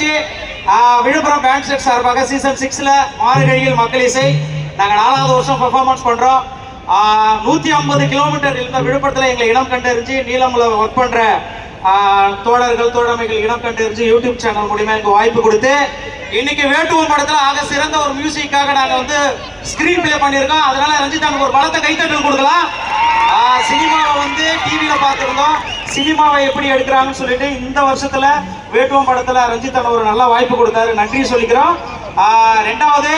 மகிழ்ச்சி. Villupuram band set சார்பாக season 6ல மாறுகழியில் மக்கள் இசை நாங்கள் 4வது வருஷம் பெர்ஃபார்மன்ஸ் பண்றோம். 150 கிலோமீட்டர் இருந்த விழுப்புரத்தில் எங்களை இடம் கண்டறிஞ்சு நீலம்ல ஒர்க் பண்ற தோழர்கள் தோழமைகள் இடம் கண்டறிஞ்சு யூடியூப் சேனல் மூலியமா எனக்கு வாய்ப்பு கொடுத்து இன்னைக்கு வேட்டுவன் படத்துல ஆக சிறந்த ஒரு மியூசிக்காக நாங்க வந்து ஸ்கிரீன் பிளே பண்ணியிருக்கோம். அதனால ரஞ்சித் ஒரு பலத்தை கைத்தட்டல் கொடுக்கலாம். சினிமாவை வந்து டிவியில பார்த்துருந்தோம், சினிமாவை எப்படி எடுக்கிறாங்கன்னு சொல்லிட்டு இந்த வருஷத்துல வேட்டுவன் படத்துல ரஞ்சித் ஒரு நல்ல வாய்ப்பு கொடுத்தாரு, நன்றி சொல்லிக்கிறோம். ரெண்டாவது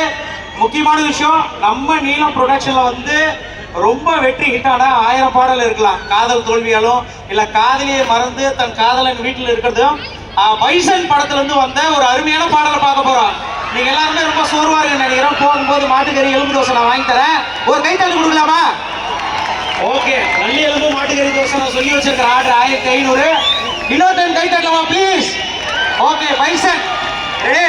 முக்கியமான விஷயம், நம்ம நீலம் ப்ரொடக்ஷன்ல வந்து ரொம்ப வெற்றி ஹிட்டான 1000 பாடல் இருக்கலாம். காதல் தோல்வியாலும் இல்ல காதலியை மறந்து தன் காதலன் வீட்டில் இருக்கிறதும் பைசன் படத்துல இருந்து வந்த ஒரு அருமையான பாடலை பார்க்க போறோம். நீங்க எல்லாருமே ரொம்ப சோர்வா இருக்கு நினைக்கிறோம். போகும்போது மாட்டுக்கறி எலும்பு தோசை நான் வாங்கி தரேன், ஒரு கைத்தாளி கொடுக்கலாமா? ஓகே, நல்லி எலும்பு மாட்டுக்கறி தோசை நான் சொல்லி வச்சிருக்கிறேன். ஆர்டர் 1500. இன்னொரு கைத்தட்டலாமா ப்ளீஸ்? Okay, bison ready.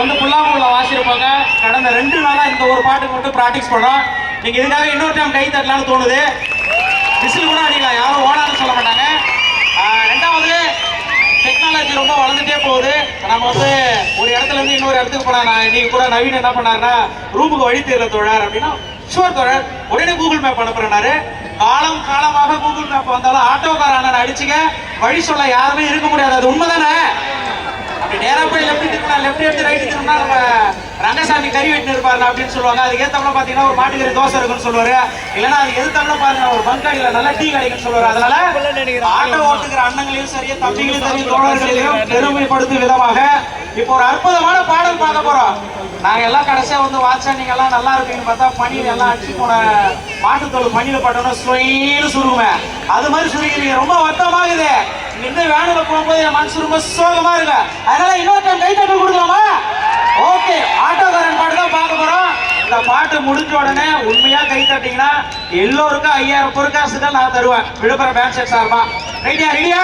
வந்து புல்லாங்குழல வாசிருப்பாங்க. கடந்த 2 நாளா இந்த ஒரு பாட்டுக்கு மட்டும் ப்ராக்டிஸ் பண்றோம். நீங்க இதுக்காக இன்னொரு டைம் கை தட்டலாம்னு தோணுது. விசில் கூட அடிக்கலாம், யாரும் ஓடான்னு சொல்ல மாட்டாங்க. ரெண்டாவது, டெக்னாலஜி ரொம்ப வளர்ந்துட்டே போகுது. நம்ம வந்து ஒரு இடத்துல இருந்து இன்னொரு இடத்துக்கு போனா, இன்னைக்கு கூட நவீன் என்ன பண்ணாருன்னா, ரூமுக்கு வழி தெரியல தோழர் அப்படின்னா, ஷுவர் தோழர் உடனே கூகுள் மேப் அனுப்புறேன்னாரு. காலமாக கூகுள் மேப் வந்தாலும் ஆட்டோக்கார அண்ணன் அடிச்சுக்க வழி சொல்ல யாருமே இருக்க முடியாது. அது உண்மைதானே? அப்படி நேரா போய் லெஃப்ட் எடுத்து ரைட் திரும்பினா நம்ம ரங்கசாமி கறி வெட்டினு இருப்பாரு அப்படின்னு சொல்லுவாங்க. அதுக்கு ஏத்தம்ல பாத்தீங்கன்னா ஒரு மாட்டுக்கறி தோசை இருக்குன்னு சொல்லுவாரு. இல்லைன்னா அதுக்கு எதிர்த்தம்ல பாருங்க ஒரு பங்காளியில நல்லா டீ கிடைக்குன்னு சொல்லுவாரு. அதனால ஆட்டோ ஓட்டுகிற அண்ணங்களையும் சரி, தம்பிகளையும் சரி, தோழர்களையும் பெருமைப்படுத்தும் விதமாக இப்போ ஒரு அற்புதமான பாடல் பார்க்க போறோம். நாங்க எல்லாம் கடைசியா வந்து வாட்சா நீங்க எல்லாம் நல்லா இருப்பீங்கன்னு பார்த்தா பனியில எல்லாம் அடிச்சு போன மாட்டுத்தோல் பனியில பட்டோம்னா சுயின்னு சுருகுவேன். அது மாதிரி சுருகிறீங்க, ரொம்ப வருத்தமாகுது. இந்த வேனுல போகும்போது என் மனசு ரொம்ப சோகமா இருக்கு. அதனால இன்னொரு டைம் கை தட்டல் கொடுக்கலாமா? ஓகே, ஆட்டோக்காரன் பாட்டு தான் பார்க்க போறோம். இந்த பாட்டு முடிஞ்ச உடனே உண்மையா கை தட்டிங்கன்னா எல்லோருக்கும் 5000 பொருட்காசுகள் நான் தருவேன், விழுப்புரம் பேண்ட் செட் சார்பா. ரெடியா?